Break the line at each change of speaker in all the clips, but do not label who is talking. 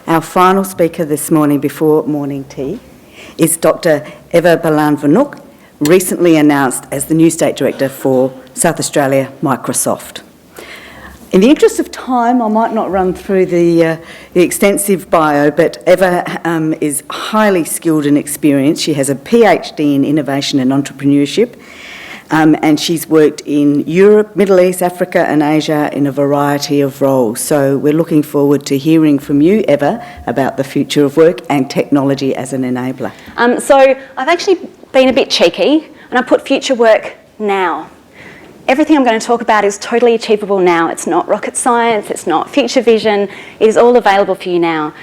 Our final speaker this morning before morning tea is Dr. Eva Balan-Vnuk, recently announced as the new State Director for South Australia, Microsoft. In the interest of time, I might not run through the extensive bio, but Eva is highly skilled and experienced. She has a PhD in Innovation and Entrepreneurship, and she's worked in Europe, Middle East, Africa and Asia in a variety of roles. So we're looking forward to hearing from you, Eva, about the future of work and technology as an enabler.
So I've actually been a bit cheeky and I put future work now. Everything I'm going to talk about is totally achievable now. It's not rocket science, it's not future vision, it is all available for you now.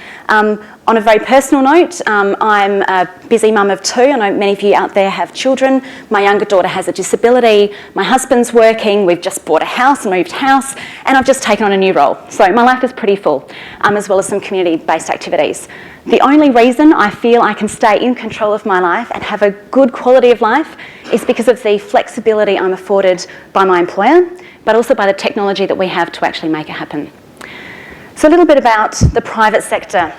On a very personal note, I'm a busy mum of two. I know many of you out there have children. My younger daughter has a disability, my husband's working, we've just bought a house and moved house, and I've just taken on a new role. So my life is pretty full, as well as some community-based activities. The only reason I feel I can stay in control of my life and have a good quality of life is because of the flexibility I'm afforded by my employer, but also by the technology that we have to actually make it happen. So a little bit about the private sector.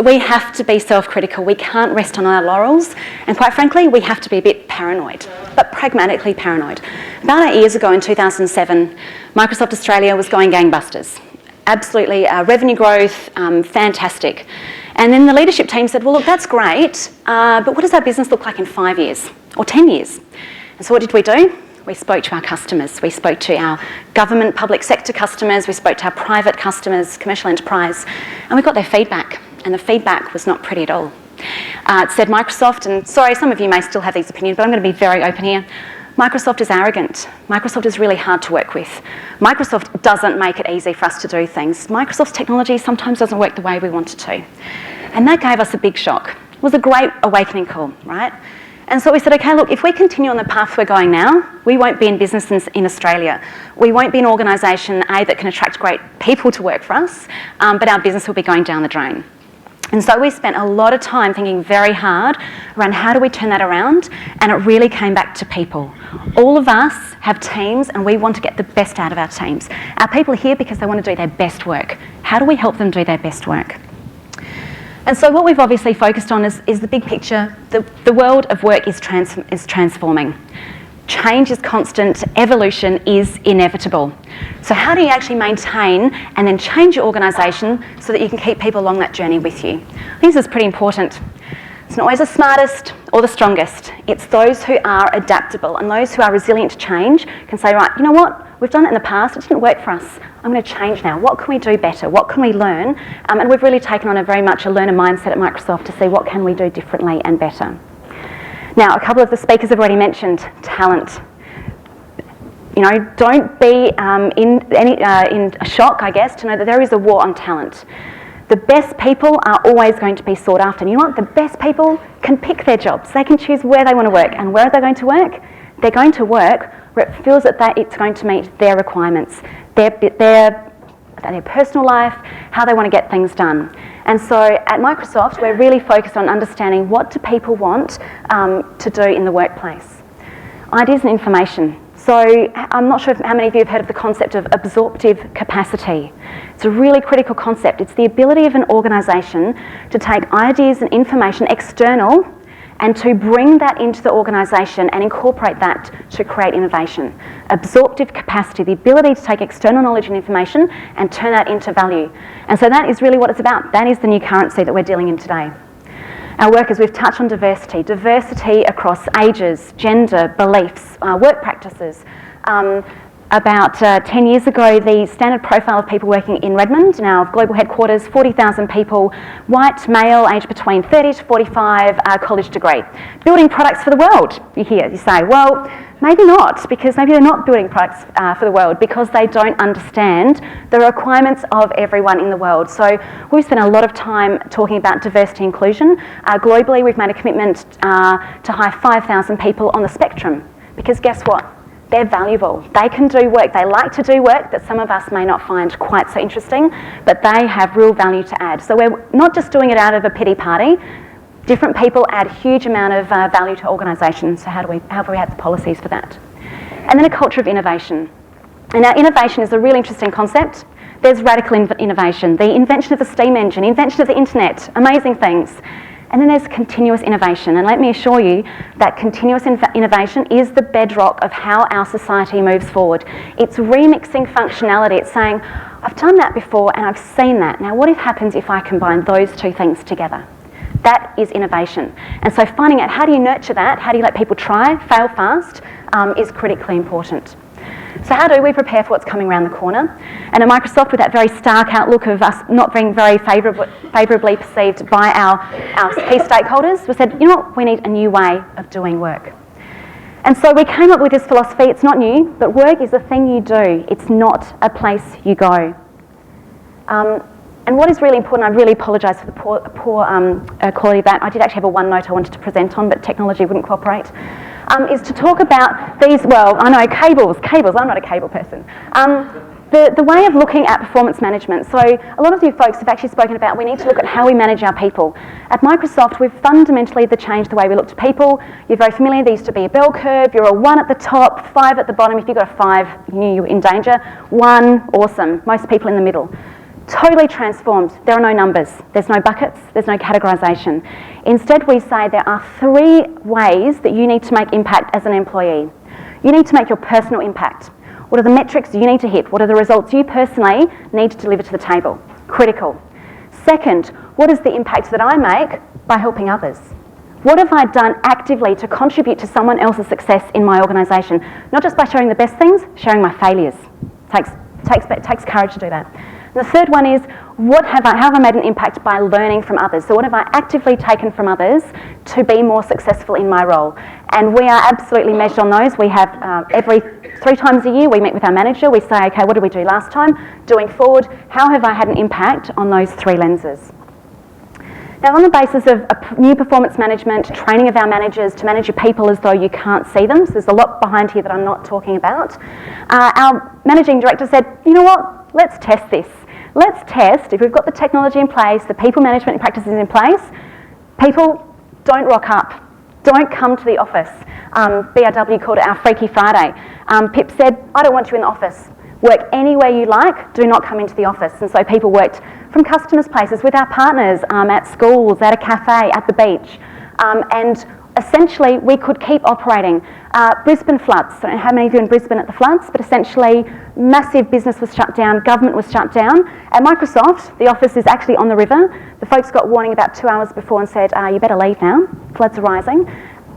We have to be self-critical. We can't rest on our laurels. And quite frankly, we have to be a bit paranoid, but pragmatically paranoid. About 8 years ago in 2007, Microsoft Australia was going gangbusters. Absolutely, revenue growth, fantastic. And then the leadership team said, well, look, that's great, but what does our business look like in 5 years or 10 years? And so what did we do? We spoke to our customers. We spoke to our government, public sector customers. We spoke to our private customers, commercial enterprise, and we got their feedback. And the feedback was not pretty at all. It said Microsoft, and sorry, some of you may still have these opinions, but I'm going to be very open here. Microsoft is arrogant. Microsoft is really hard to work with. Microsoft doesn't make it easy for us to do things. Microsoft's technology sometimes doesn't work the way we want it to. And that gave us a big shock. It was a great awakening call, right? And so we said, okay, look, if we continue on the path we're going now, we won't be in business in Australia. We won't be an organisation, A, that can attract great people to work for us, but our business will be going down the drain. And so we spent a lot of time thinking very hard around how do we turn that around, and it really came back to people. All of us have teams and we want to get the best out of our teams. Our people are here because they want to do their best work. How do we help them do their best work? And so what we've obviously focused on is the big picture. The world of work is transforming. Change is constant, evolution is inevitable. So how do you actually maintain and then change your organisation so that you can keep people along that journey with you? This is pretty important. It's not always the smartest or the strongest. It's those who are adaptable and those who are resilient to change can say, right, you know what? We've done it in the past, it didn't work for us. I'm going to change now. What can we do better? What can we learn? And we've really taken on very much a learner mindset at Microsoft to see what can we do differently and better. Now, a couple of the speakers have already mentioned talent. You know, don't be in shock, I guess, to know that there is a war on talent. The best people are always going to be sought after. And you know what? The best people can pick their jobs. They can choose where they want to work. And where are they going to work? They're going to work where it feels that it's going to meet their requirements, their personal life, how they want to get things done. And so at Microsoft, we're really focused on understanding what do people want to do in the workplace. Ideas and information. So I'm not sure how many of you have heard of the concept of absorptive capacity. It's a really critical concept. It's the ability of an organisation to take ideas and information external and to bring that into the organisation and incorporate that to create innovation. Absorptive capacity, the ability to take external knowledge and information and turn that into value. And so that is really what it's about. That is the new currency that we're dealing in today. Our workers, we've touched on diversity. Diversity across ages, gender, beliefs, work practices. About 10 years ago, the standard profile of people working in Redmond, in our global headquarters, 40,000 people, white, male, aged between 30 to 45, college degree. Building products for the world, you hear. You say, well, maybe not, because maybe they're not building products for the world because they don't understand the requirements of everyone in the world. So we've spent a lot of time talking about diversity and inclusion. Globally, we've made a commitment to hire 5,000 people on the spectrum, because guess what? They're valuable. They can do work. They like to do work that some of us may not find quite so interesting, but they have real value to add. So we're not just doing it out of a pity party. Different people add a huge amount of value to organisations. So how do we have the policies for that? And then a culture of innovation. And now innovation is a really interesting concept. There's radical innovation, the invention of the steam engine, invention of the internet, amazing things. And then there's continuous innovation, and let me assure you that continuous innovation is the bedrock of how our society moves forward. It's remixing functionality. It's saying, I've done that before and I've seen that. Now what happens if I combine those two things together? That is innovation. And so finding out how do you nurture that, how do you let people try, fail fast, is critically important. So how do we prepare for what's coming around the corner? And at Microsoft, with that very stark outlook of us not being very favourably perceived by our key stakeholders, we said, you know what, we need a new way of doing work. And so we came up with this philosophy. It's not new, but work is a thing you do. It's not a place you go. And what is really important, I really apologise for the poor quality of that. I did actually have a OneNote I wanted to present on, but technology wouldn't cooperate. Is to talk about these, well, I know, cables, I'm not a cable person. The way of looking at performance management. So a lot of you folks have actually spoken about we need to look at how we manage our people. At Microsoft, we've fundamentally changed the way we look to people. You're very familiar, there used to be a bell curve. You're a 1 at the top, 5 at the bottom. If you got a 5, you knew you were in danger. 1, awesome. Most people in the middle. Totally transformed. There are no numbers. There's no buckets. There's no categorisation. Instead, we say there are 3 ways that you need to make impact as an employee. You need to make your personal impact. What are the metrics you need to hit? What are the results you personally need to deliver to the table? Critical. Second, what is the impact that I make by helping others? What have I done actively to contribute to someone else's success in my organisation? Not just by sharing the best things, sharing my failures. Takes courage to do that. And the third one is, how have I made an impact by learning from others? So what have I actively taken from others to be more successful in my role? And we are absolutely measured on those. We have every 3 times a year we meet with our manager. We say, okay, what did we do last time? Doing forward, how have I had an impact on those 3 lenses? Now, on the basis of new performance management, training of our managers to manage your people as though you can't see them, so there's a lot behind here that I'm not talking about, our managing director said, you know what, let's test this. Let's test, if we've got the technology in place, the people management practices in place, people don't rock up, don't come to the office. BRW called it our Freaky Friday. Pip said, I don't want you in the office. Work anywhere you like, do not come into the office. And so people worked from customers' places, with our partners, at schools, at a cafe, at the beach. And essentially we could keep operating. Brisbane floods, I don't know how many of you in Brisbane at the floods, but essentially massive business was shut down, government was shut down. At Microsoft, the office is actually on the river. The folks got warning about 2 hours before and said, you better leave now, floods are rising.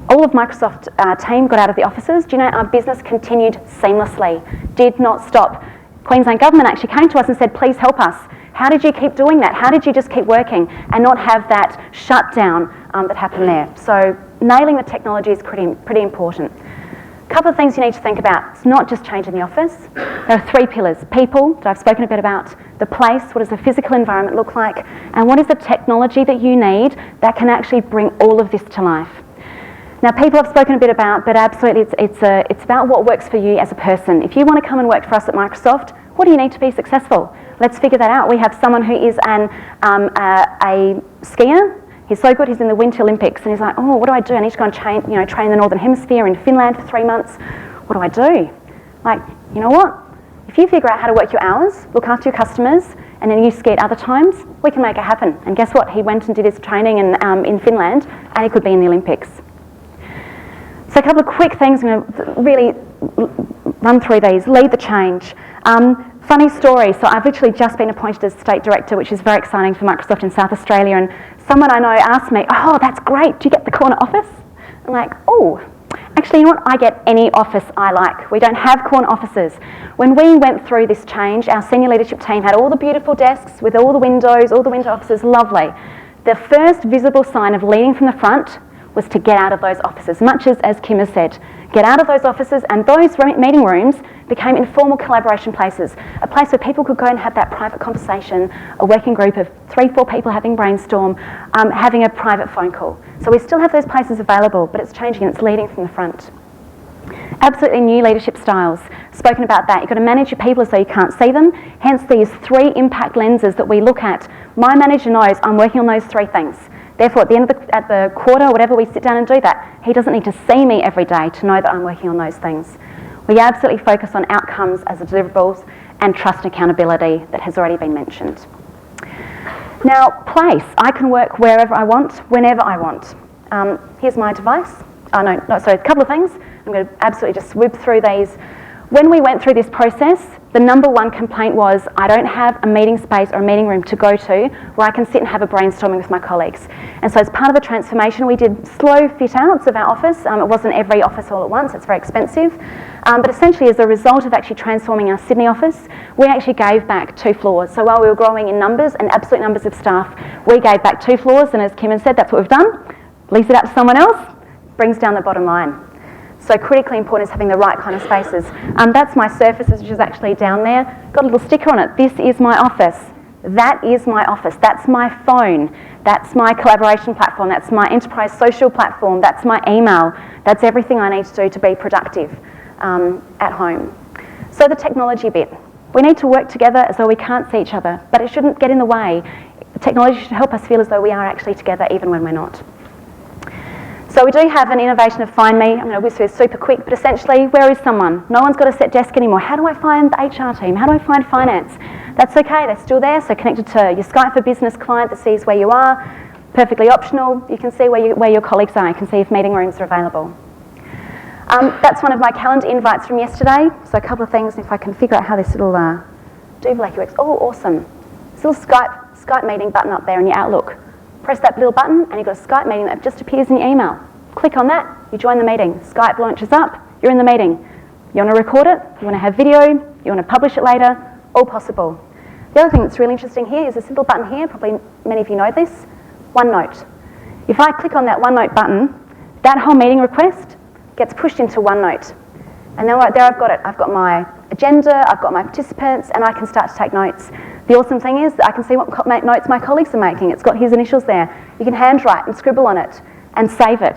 All of Microsoft team got out of the offices. Do you know, our business continued seamlessly, did not stop. Queensland government actually came to us and said, please help us. How did you keep doing that? How did you just keep working and not have that shutdown that happened there? So nailing the technology is pretty important. A couple of things you need to think about. It's not just changing the office. There are 3 pillars. People, that I've spoken a bit about. The place, what does the physical environment look like? And what is the technology that you need that can actually bring all of this to life? Now, people I've spoken a bit about, but absolutely it's about what works for you as a person. If you want to come and work for us at Microsoft, what do you need to be successful? Let's figure that out. We have someone who is a skier. He's so good, he's in the Winter Olympics, and he's like, oh, what do I do? I need to go and train in the Northern Hemisphere in Finland for 3 months. What do I do? Like, you know what? If you figure out how to work your hours, look after your customers, and then you ski at other times, we can make it happen. And guess what? He went and did his training in Finland, and he could be in the Olympics. So a couple of quick things, I'm going to really run through these. Lead the change. Funny story, so I've literally just been appointed as State Director, which is very exciting for Microsoft in South Australia, and someone I know asked me, oh, that's great, do you get the corner office? I'm like, oh, actually, you know what, I get any office I like. We don't have corner offices. When we went through this change, our senior leadership team had all the beautiful desks with all the windows, all the window offices, lovely. The first visible sign of leading from the front was to get out of those offices, much as Kim has said. Get out of those offices, and those meeting rooms became informal collaboration places, a place where people could go and have that private conversation, a working group of 3-4 people having brainstorm, having a private phone call. So we still have those places available, but it's changing and it's leading from the front. Absolutely new leadership styles. Spoken about that. You've got to manage your people so you can't see them. Hence these 3 impact lenses that we look at. My manager knows I'm working on those 3 things. Therefore, at the end of the quarter, whatever, we sit down and do that. He doesn't need to see me every day to know that I'm working on those things. We absolutely focus on outcomes as the deliverables, and trust and accountability that has already been mentioned. Now, place. I can work wherever I want, whenever I want. Here's my device. A couple of things. I'm going to absolutely just swoop through these. When we went through this process, the number one complaint was, I don't have a meeting space or a meeting room to go to where I can sit and have a brainstorming with my colleagues. And so as part of the transformation, we did slow fit outs of our office. It wasn't every office all at once, it's very expensive. But essentially, as a result of actually transforming our Sydney office, we actually gave back 2 floors. So while we were growing in numbers and absolute numbers of staff, we gave back 2 floors, and as Kim has said, that's what we've done. Lease it out to someone else, brings down the bottom line. So critically important is having the right kind of spaces. That's my surfaces, which is actually down there. Got a little sticker on it. This is my office. That is my office. That's my phone. That's my collaboration platform. That's my enterprise social platform. That's my email. That's everything I need to do to be productive at home. So the technology bit. We need to work together as though we can't see each other, but it shouldn't get in the way. The technology should help us feel as though we are actually together even when we're not. So we do have an innovation of Find Me. I'm going to whiz through this super quick, but essentially, where is someone? No one's got a set desk anymore. How do I find the HR team? How do I find finance? That's okay, they're still there, so connected to your Skype for Business client that sees where you are. Perfectly optional. You can see where your colleagues are. You can see if meeting rooms are available. That's one of my calendar invites from yesterday. So a couple of things, if I can figure out how this little doobly works. Oh, awesome. This little Skype meeting button up there in your Outlook. Press that little button and you've got a Skype meeting that just appears in your email. Click on that, you join the meeting. Skype launches up, you're in the meeting. You want to record it, you want to have video, you want to publish it later, all possible. The other thing that's really interesting here is this little button here, probably many of you know this, OneNote. If I click on that OneNote button, that whole meeting request gets pushed into OneNote. And then right there I've got it. I've got my agenda, I've got my participants, and I can start to take notes. The awesome thing is that I can see what notes my colleagues are making. It's got his initials there. You can handwrite and scribble on it and save it.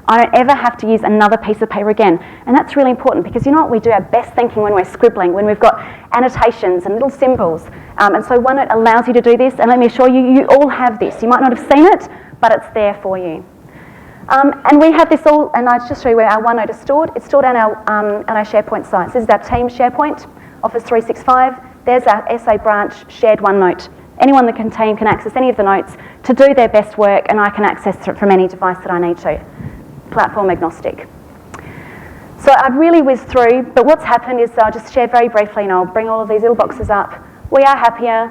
I don't ever have to use another piece of paper again. And that's really important because you know what, we do our best thinking when we're scribbling, when we've got annotations and little symbols. And so OneNote allows you to do this, and let me assure you, you all have this. You might not have seen it, but it's there for you. And we have this all, and I'll just show you where our OneNote is stored. It's stored on our SharePoint site. So this is our team SharePoint, Office 365. There's our SA branch shared OneNote. Anyone in the team can access any of the notes to do their best work, and I can access it from any device that I need to. Platform agnostic. So I've really whizzed through, but what's happened is I'll just share very briefly, and I'll bring all of these little boxes up. We are happier,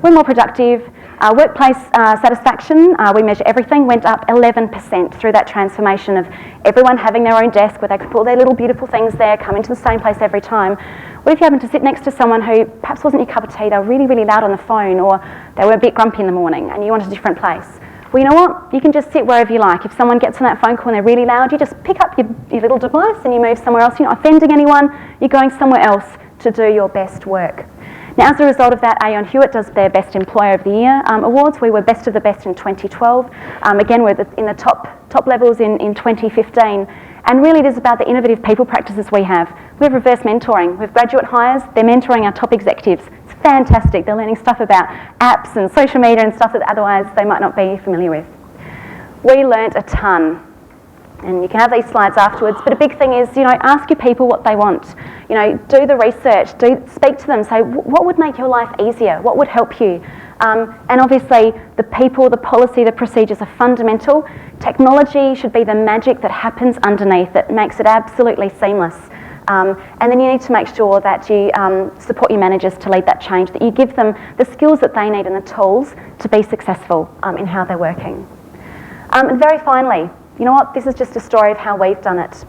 we're more productive. Our workplace satisfaction, we measure everything, went up 11% through that transformation of everyone having their own desk where they could put all their little beautiful things there, come into the same place every time. What if you happen to sit next to someone who perhaps wasn't your cup of tea, they were really, really loud on the phone, or they were a bit grumpy in the morning and you wanted a different place? Well, you know what? You can just sit wherever you like. If someone gets on that phone call and they're really loud, you just pick up your little device and you move somewhere else. You're not offending anyone, you're going somewhere else to do your best work. Now, as a result of that, Aon Hewitt does their Best Employer of the Year awards. We were Best of the Best in 2012. Again, we're in the top levels in 2015. And really it is about the innovative people practices we have. We have reverse mentoring. We have graduate hires. They're mentoring our top executives. It's fantastic. They're learning stuff about apps and social media and stuff that otherwise they might not be familiar with. We learnt a ton. And you can have these slides afterwards, but a big thing is, ask your people what they want. Do the research, speak to them, say, what would make your life easier? What would help you? And obviously, the people, the policy, the procedures are fundamental. Technology should be the magic that happens underneath that makes it absolutely seamless. And then you need to make sure that you support your managers to lead that change, that you give them the skills that they need and the tools to be successful in how they're working. And very finally, you know what? This is just a story of how we've done it.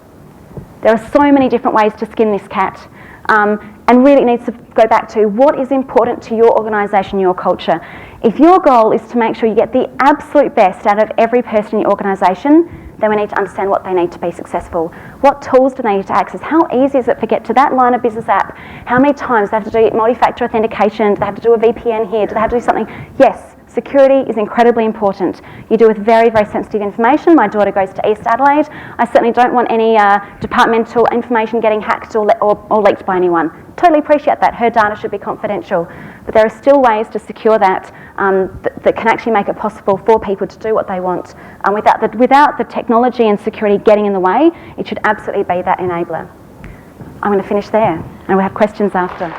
There are so many different ways to skin this cat. And really it needs to go back to what is important to your organisation, your culture. If your goal is to make sure you get the absolute best out of every person in your organisation, then we need to understand what they need to be successful. What tools do they need to access? How easy is it to get to that line of business app? How many times do they have to do multi-factor authentication? Do they have to do a VPN here? Do they have to do something? Yes. Security is incredibly important. You deal with very, very sensitive information. My daughter goes to East Adelaide. I certainly don't want any departmental information getting hacked or leaked by anyone. Totally appreciate that. Her data should be confidential. But there are still ways to secure that that can actually make it possible for people to do what they want. And without the technology and security getting in the way, it should absolutely be that enabler. I'm going to finish there, and we'll have questions after.